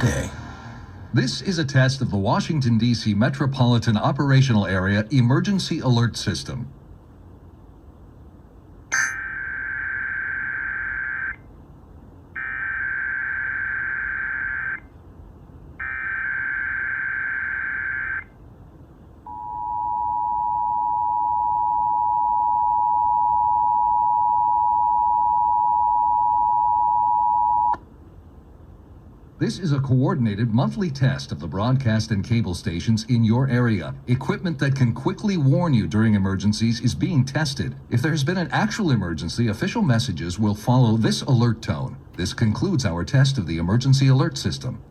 Okay. This is a test of the Washington, D.C. Metropolitan Operational Area Emergency Alert System. This is a coordinated monthly test of the broadcast and cable stations in your area. Equipment that can quickly warn you during emergencies is being tested. If there has been an actual emergency, official messages will follow this alert tone. This concludes our test of the emergency alert system.